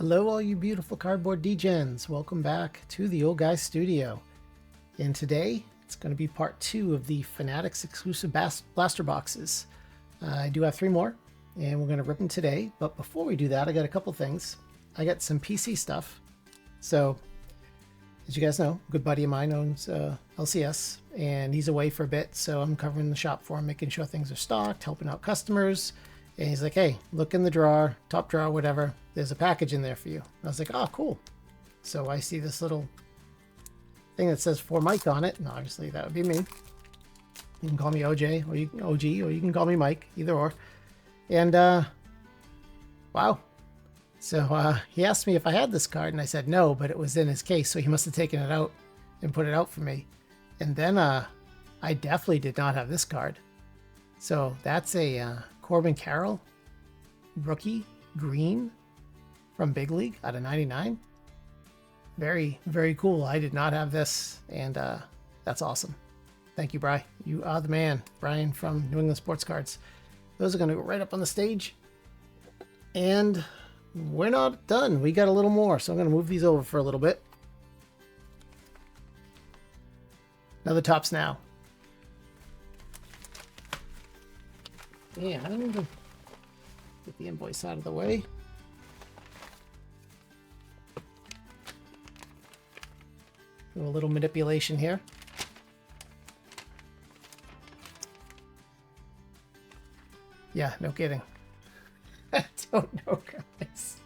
Hello all you beautiful cardboard degens. Welcome back to the Old Guy Studio. And today it's going to be part 2 of the Fanatics Exclusive Blaster Boxes. I do have 3 more and we're going to rip them today. But before we do that, I got a couple things. I got some PC stuff. So as you guys know, a good buddy of mine owns LCS and he's away for a bit. So I'm covering the shop for him, making sure things are stocked, helping out customers. And he's like, hey, look in the drawer, top drawer, whatever. There's a package in there for you. I was like, oh, cool. So I see this little thing that says for Mike on it. And obviously that would be me. You can call me OJ or you can OG or you can call me Mike, either or. And wow. So he asked me if I had this card and I said no, but it was in his case. So he must have taken it out and put it out for me. And then I definitely did not have this card. So that's a Corbin Carroll rookie green from Big League out of 99. Very, very cool. I did not have this, and that's awesome. Thank you, Bryan. You are the man. Bryan from New England Sports Cards. Those are going to go right up on the stage. And we're not done. We got a little more, so I'm going to move these over for a little bit. Another Tops Now. Yeah, I don't even get the invoice out of the way. Do a little manipulation here. Yeah, no kidding. I don't know, guys.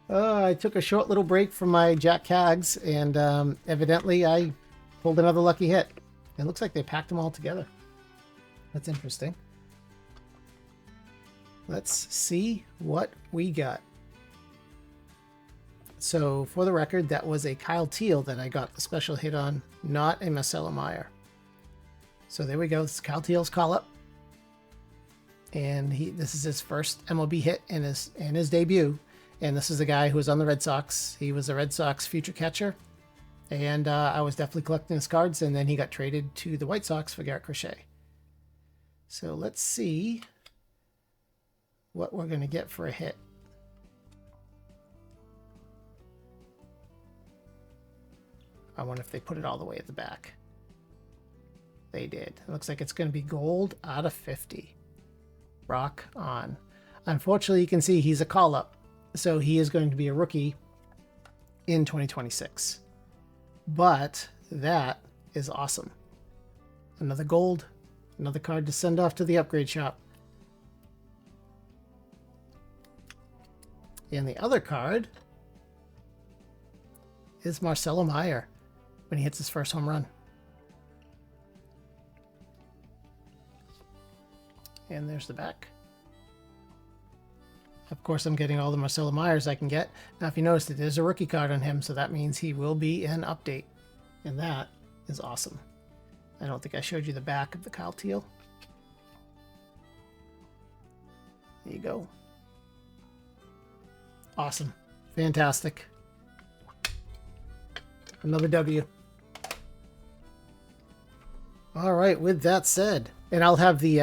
I took a short little break from my Jack Cags, and evidently I pulled another lucky hit. It looks like they packed them all together. That's interesting. Let's see what we got. So for the record, that was a Kyle Teel that I got the special hit on, not a Marcelo Mayer. So there we go. This is Kyle Teel's Call-Up. And this is his first MLB hit in his debut. And this is the guy who was on the Red Sox. He was a Red Sox future catcher. And I was definitely collecting his cards. And then he got traded to the White Sox for Garrett Crochet. So let's see what we're going to get for a hit. I wonder if they put it all the way at the back. They did. It looks like it's going to be gold out of 50. Rock on. Unfortunately, you can see he's a call-up. So he is going to be a rookie in 2026. But that is awesome. Another gold. Another card to send off to the upgrade shop. And the other card is Marcelo Mayer when he hits his first home run. And there's the back. Of course, I'm getting all the Marcelo Mayers I can get. Now, if you noticed, it is a rookie card on him, so that means he will be an update. And that is awesome. I don't think I showed you the back of the Kyle Teel. There you go. Awesome. Fantastic. Another W. All right, with that said, and I'll have the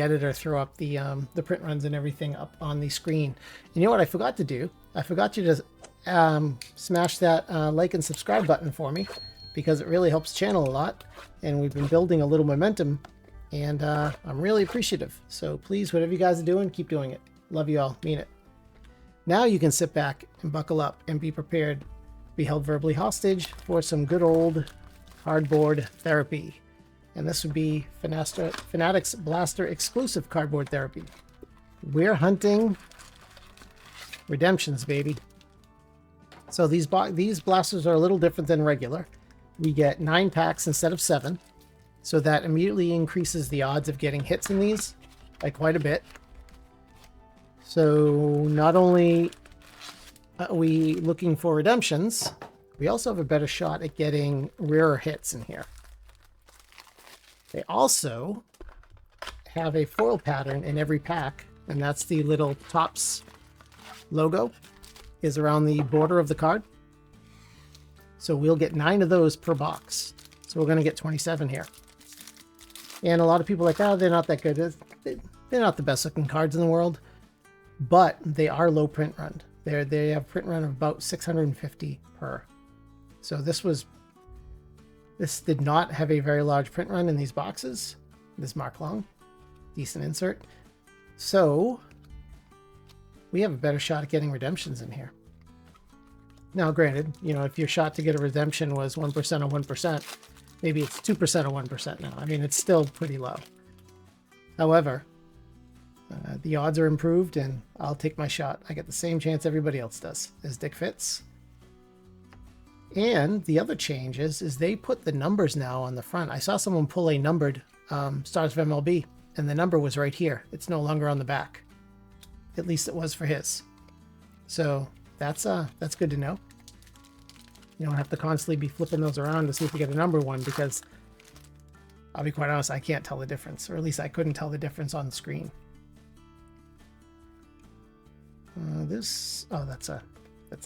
editor throw up the print runs and everything up on the screen. And you know what I forgot to do? I forgot you to smash that like and subscribe button for me, because it really helps the channel a lot. And we've been building a little momentum, and I'm really appreciative. So please, whatever you guys are doing, keep doing it. Love you all. Mean it. Now you can sit back and buckle up and be prepared to be held verbally hostage for some good old cardboard therapy. And this would be Fanatics Blaster Exclusive Cardboard Therapy. We're hunting redemptions, baby. So these blasters are a little different than regular. We get 9 packs instead of 7. So that immediately increases the odds of getting hits in these by quite a bit. So not only are we looking for redemptions, we also have a better shot at getting rarer hits in here. They also have a foil pattern in every pack, and that's the little Tops logo is around the border of the card. So we'll get 9 of those per box. So we're going to get 27 here. And a lot of people are like, oh, they're not that good. They're not the best looking cards in the world, but they are low print run. They have print run of about 650 per. So this did not have a very large print run in these boxes. This mark long, decent insert. So we have a better shot at getting redemptions in here. Now, granted, you know, if your shot to get a redemption was 1% or 1%, maybe it's 2% or 1% now. I mean, it's still pretty low. However, the odds are improved, and I'll take my shot. I get the same chance everybody else does, as Dick Fitz. And the other change is they put the numbers now on the front. I saw someone pull a numbered Stars of MLB, and the number was right here. It's no longer on the back. At least it was for his. So that's good to know. You don't have to constantly be flipping those around to see if you get a number one, because I'll be quite honest, I can't tell the difference, or at least I couldn't tell the difference on the screen. That's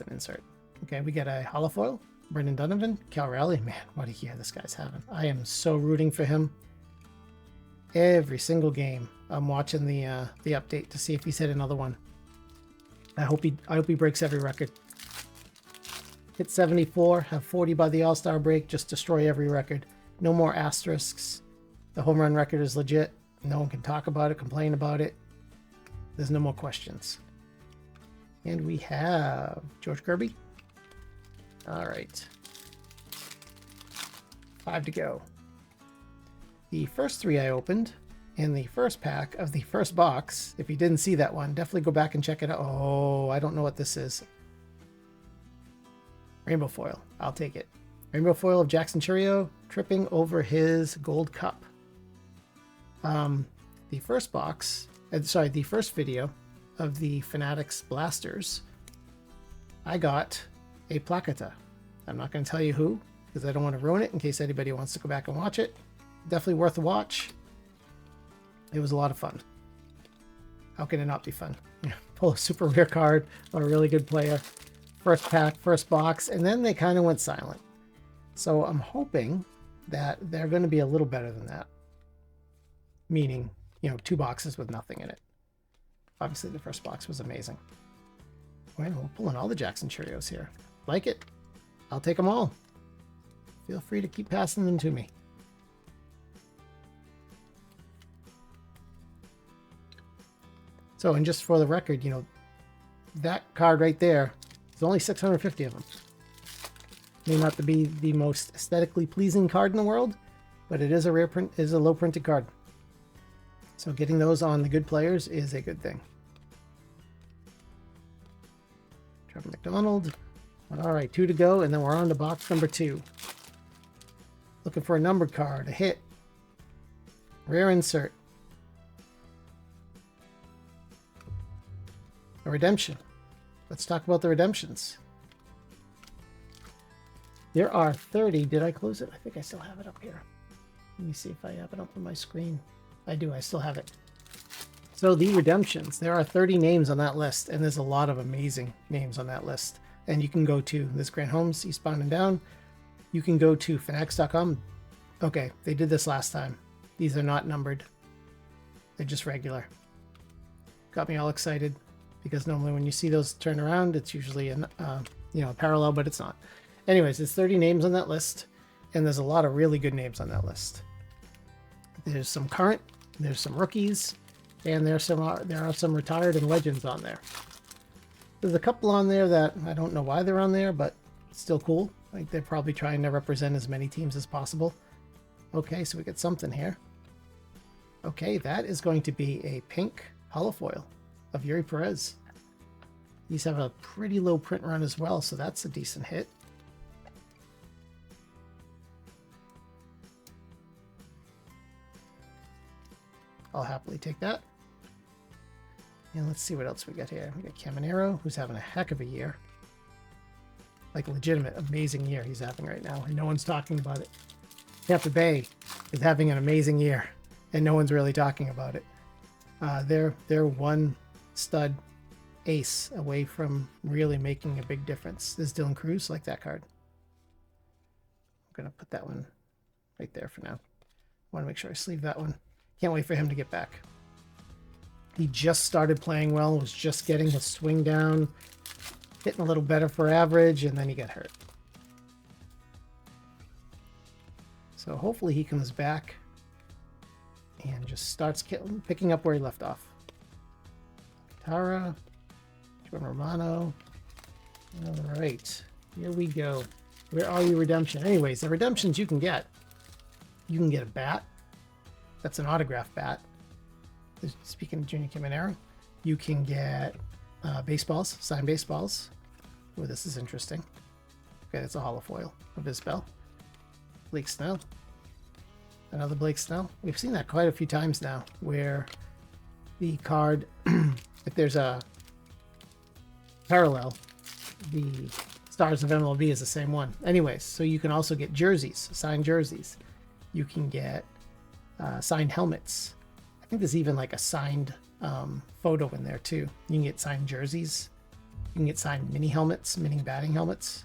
an insert. Okay, we get a holofoil. Brendan Donovan, Carroll. Man, what a year this guy's having. I am so rooting for him. Every single game, I'm watching the update to see if he's hit another one. I hope he breaks every record. Hit 74, have 40 by the All-Star break, just destroy every record. No more asterisks. The home run record is legit. No one can talk about it, complain about it. There's no more questions. And we have George Kirby. All right. 5 to go. The first 3 I opened in the first pack of the first box. If you didn't see that one, definitely go back and check it out. Oh, I don't know what this is. Rainbow foil. I'll take it. Rainbow foil of Jackson Chourio tripping over his gold cup. The first box, the first video of the Fanatics Blasters, I got a placata. I'm not going to tell you who, because I don't want to ruin it in case anybody wants to go back and watch it. Definitely worth a watch. It was a lot of fun. How can it not be fun? Pull a super rare card or a really good player. First pack, first box, and then they kind of went silent. So I'm hoping that they're going to be a little better than that. Meaning, 2 boxes with nothing in it. Obviously, the first box was amazing. Well, we're pulling all the Jackson Chourios here. Like it? I'll take them all. Feel free to keep passing them to me. So, and just for the record, that card right there, there's only 650 of them. May not be the most aesthetically pleasing card in the world, but it is a rare print, is a low printed card. So getting those on the good players is a good thing. Trevor McDonald. All right, 2 to go, and then we're on to box number 2. Looking for a numbered card, a hit, rare insert, a redemption. Let's talk about the redemptions. There are 30. Did I close it? I think I still have it up here. Let me see if I have it up on my screen. I do. I still have it. So the redemptions, there are 30 names on that list, and there's a lot of amazing names on that list. And you can go to this Grant Holmes, Eastbound and Down. You can go to fanatics.com. Okay, they did this last time. These are not numbered. They're just regular. Got me all excited because normally when you see those turn around, it's usually a parallel, but it's not. Anyways, there's 30 names on that list, and there's a lot of really good names on that list. There's some current, there's some rookies, and there are some retired and legends on there. There's a couple on there that I don't know why they're on there, but it's still cool. Like they're probably trying to represent as many teams as possible. Okay, so we get something here. Okay, that is going to be a pink holofoil of Eury Perez. These have a pretty low print run as well, so that's a decent hit. I'll happily take that. And let's see what else we got here. We got Caminero, who's having a heck of a year. Like a legitimate, amazing year he's having right now, and no one's talking about it. Tampa Bay is having an amazing year, and no one's really talking about it. They're one stud ace away from really making a big difference. This is Dylan Cruz, like that card. I'm going to put that one right there for now. I want to make sure I sleeve that one. Can't wait for him to get back. He just started playing well, was just getting his swing down. hitting a little better for average, and then he got hurt. So hopefully he comes back and just starts picking up where he left off. Tara, Juan Romano. All right, here we go. Where are you, redemption? Anyways, the redemptions you can get. You can get a bat. That's an autograph bat. Speaking of Junior Caminero, you can get baseballs, signed baseballs. Oh, this is interesting. Okay, that's a holo foil of Isbell. Blake Snell. Another Blake Snell. We've seen that quite a few times now, where the card, if there's a parallel, the Stars of MLB is the same one. Anyways, so you can also get jerseys, signed jerseys. You can get signed helmets. I think there's even like a signed photo in there too. You can get signed jerseys. You can get signed mini helmets, mini batting helmets.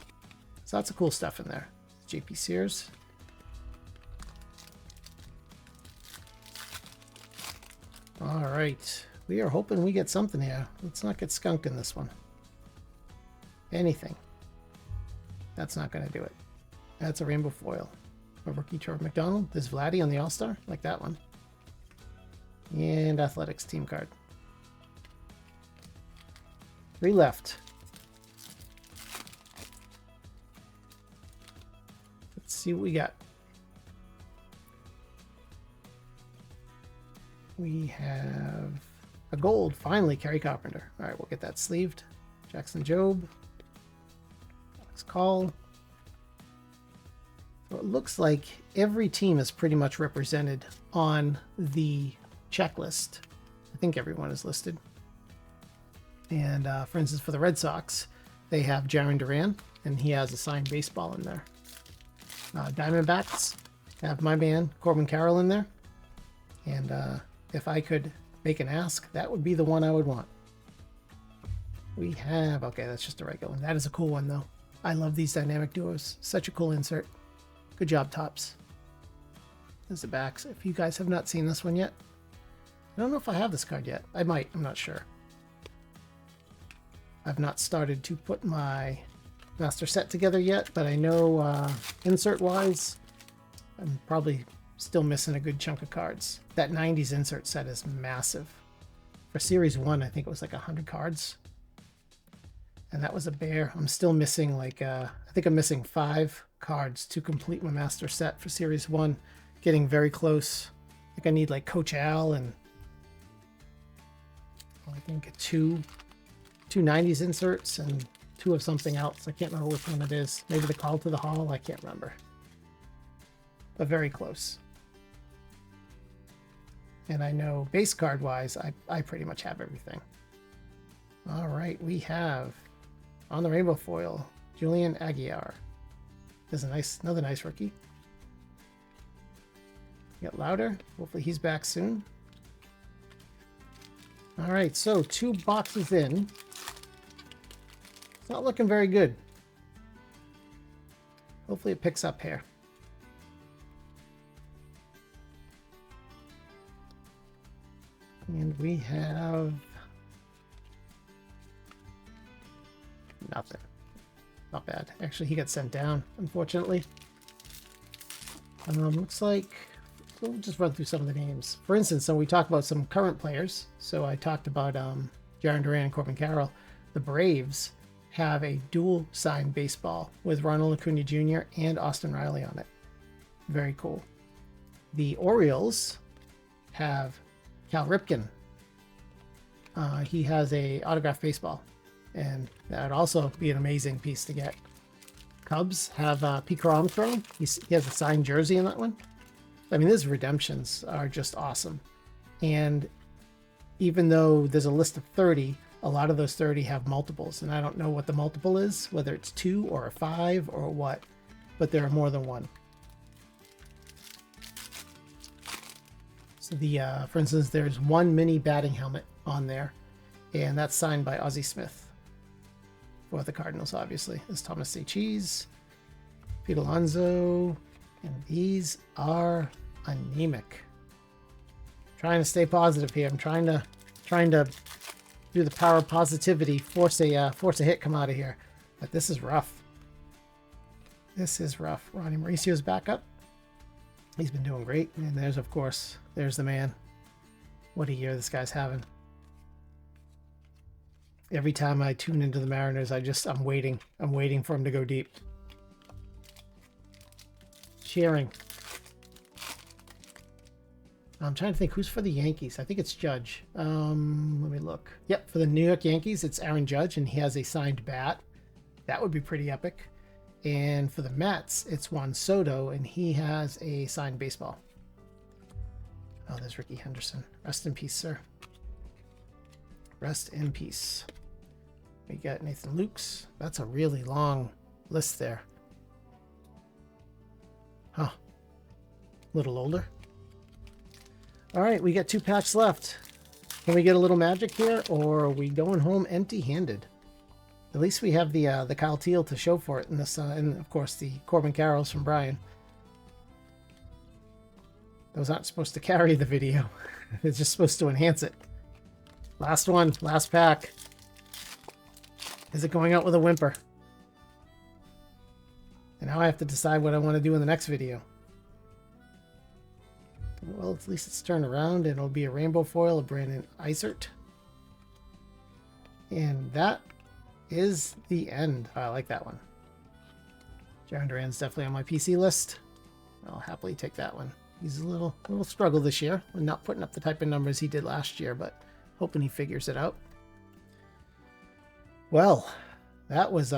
So lots of cool stuff in there. JP Sears. All right, we are hoping we get something here. Let's not get skunked in this one. Anything. That's not going to do it. That's a rainbow foil. A rookie Trevor McDonald. There's Vladdy on the All-Star. Like that one. And Athletics team card. 3 left. Let's see what we got. We have a gold. Finally, Kerry Carpenter. All right, we'll get that sleeved. Jackson Jobe. Alex Call. So it looks like every team is pretty much represented on the checklist. I think everyone is listed. And for instance, for the Red Sox, they have Jaron Duran, and he has a signed baseball in there. Diamondbacks have my man Corbin Carroll in there. And if I could make an ask, that would be the one I would want. We have, okay, that's just a regular one. That is a cool one, though. I love these dynamic duos. Such a cool insert. Good job, Topps. There's the backs. If you guys have not seen this one yet, I don't know if I have this card yet. I might. I'm not sure. I've not started to put my master set together yet, but I know insert-wise, I'm probably still missing a good chunk of cards. That 90s insert set is massive. For Series 1, I think it was like 100 cards. And that was a bear. I'm still missing like, I think I'm missing 5 cards to complete my master set for Series 1. Getting very close. I think I need like Coach Al and I think two 90s inserts and 2 of something else. I can't remember which one it is. Maybe the Call to the Hall. I can't remember. But very close. And I know base card wise, I pretty much have everything. All right, we have on the rainbow foil, Julian Aguiar. There's another nice rookie. Get Louder. Hopefully he's back soon. All right, so 2 boxes in. It's not looking very good. Hopefully it picks up here. And we have nothing. Not bad. Actually, he got sent down, unfortunately. Looks like we'll just run through some of the names. For instance, so we talked about some current players. So I talked about Jaron Duran and Corbin Carroll. The Braves have a dual signed baseball with Ronald Acuna Jr. and Austin Riley on it. Very cool. The Orioles have Cal Ripken. He has a autographed baseball, and that would also be an amazing piece to get. Cubs have Pete Armstrong. He has a signed jersey in that one. I mean, his redemptions are just awesome. And even though there's a list of 30, a lot of those 30 have multiples, and I don't know what the multiple is, whether it's 2 or a 5 or what, but there are more than one. So for instance, there's 1 mini batting helmet on there, and that's signed by Ozzie Smith for the Cardinals, obviously. There's Thomas C. Cheese, Pete Alonso, and these are anemic. Trying to stay positive here. I'm trying to through the power of positivity, force a hit come out of here. But this is rough. This is rough. Ronnie Mauricio's back up. He's been doing great. And there's, of course, there's the man. What a year this guy's having. Every time I tune into the Mariners, I'm waiting. I'm waiting for him to go deep. Cheering. I'm trying to think who's for the Yankees. I think it's Judge. Let me look. Yep, for the New York Yankees, it's Aaron Judge, and he has a signed bat. That would be pretty epic. And for the Mets, it's Juan Soto, and he has a signed baseball. Oh, there's Ricky Henderson. Rest in peace, sir. Rest in peace. We got Nathan Lukes. That's a really long list there. Huh. A little older. All right, we got 2 packs left. Can we get a little magic here, or are we going home empty-handed? At least we have the Kyle Teel to show for it in this, and of course the Corbin Carrolls from Bryan. Those aren't supposed to carry the video. It's just supposed to enhance it. Last one, last pack. Is it going out with a whimper? And now I have to decide what I want to do in the next video. Well, at least it's turned around, and it'll be a rainbow foil of Brandon Isert. And that is the end. I like that one. Jaron Duran's definitely on my PC list. I'll happily take that one. He's a little struggle this year. We're not putting up the type of numbers he did last year, but hoping he figures it out. Well, that was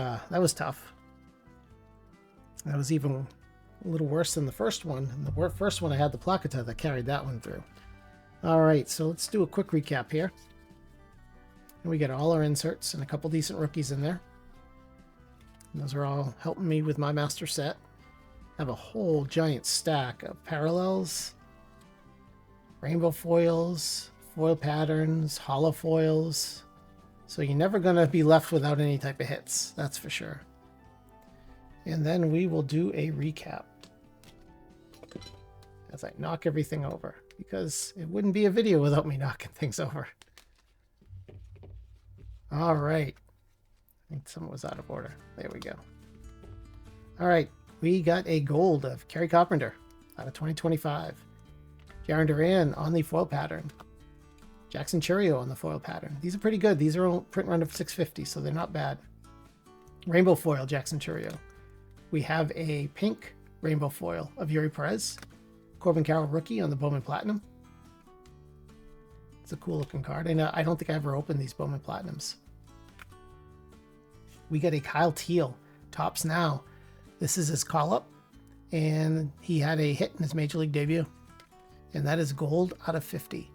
tough. That was even a little worse than the first one. And the first one I had the Placata that carried that one through. All right, so let's do a quick recap here. And we got all our inserts and a couple decent rookies in there. And those are all helping me with my master set. I have a whole giant stack of parallels, rainbow foils, foil patterns, holo foils. So you're never going to be left without any type of hits, that's for sure. And then we will do a recap as I knock everything over, because it wouldn't be a video without me knocking things over. All right. I think someone was out of order. There we go. All right. We got a gold of Kerry Carpenter out of 2025. Jaron Duran on the foil pattern. Jackson Chourio on the foil pattern. These are pretty good. These are all print run of 650, so they're not bad. Rainbow foil Jackson Chourio. We have a pink rainbow foil of Eury Perez. Corbin Carroll rookie on the Bowman Platinum. It's a cool looking card. And I don't think I ever opened these Bowman Platinums. We got a Kyle Teel, tops now. This is his call-up, and he had a hit in his Major League debut. And that is gold out of 50.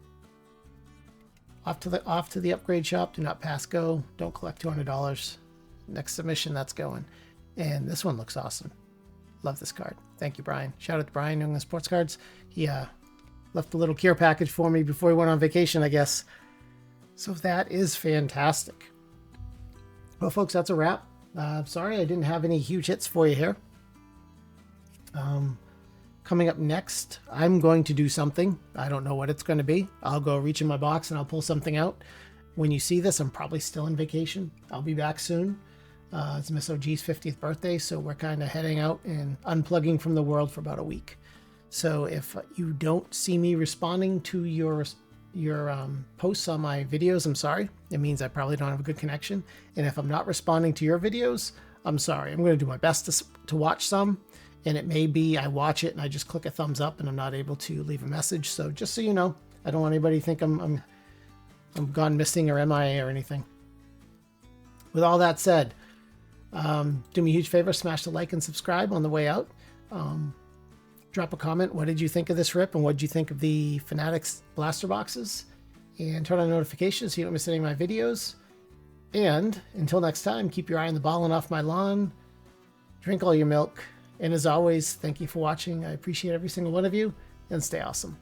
Off to the upgrade shop. Do not pass go. Don't collect $200. Next submission, that's going. And this one looks awesome. Love this card. Thank you, Bryan. Shout out to Bryan doing the sports cards. He left a little care package for me before he went on vacation, I guess. So that is fantastic. Well, folks, that's a wrap. Sorry I didn't have any huge hits for you here. Coming up next, I'm going to do something. I don't know what it's going to be. I'll go reach in my box and I'll pull something out. When you see this, I'm probably still on vacation. I'll be back soon. It's Miss OG's 50th birthday, so we're kind of heading out and unplugging from the world for about a week. So if you don't see me responding to your posts on my videos, I'm sorry. It means I probably don't have a good connection. And if I'm not responding to your videos, I'm sorry. I'm going to do my best to watch some. And it may be I watch it and I just click a thumbs up and I'm not able to leave a message. So just so you know, I don't want anybody to think I'm gone missing or MIA or anything. With all that said, do me a huge favor, smash the like and subscribe on the way out. Drop a comment. What did you think of this rip, and what did you think of the Fanatics Blaster Boxes? And turn on notifications so you don't miss any of my videos. And until next time, keep your eye on the ball and off my lawn. Drink all your milk. And as always, thank you for watching. I appreciate every single one of you, and stay awesome.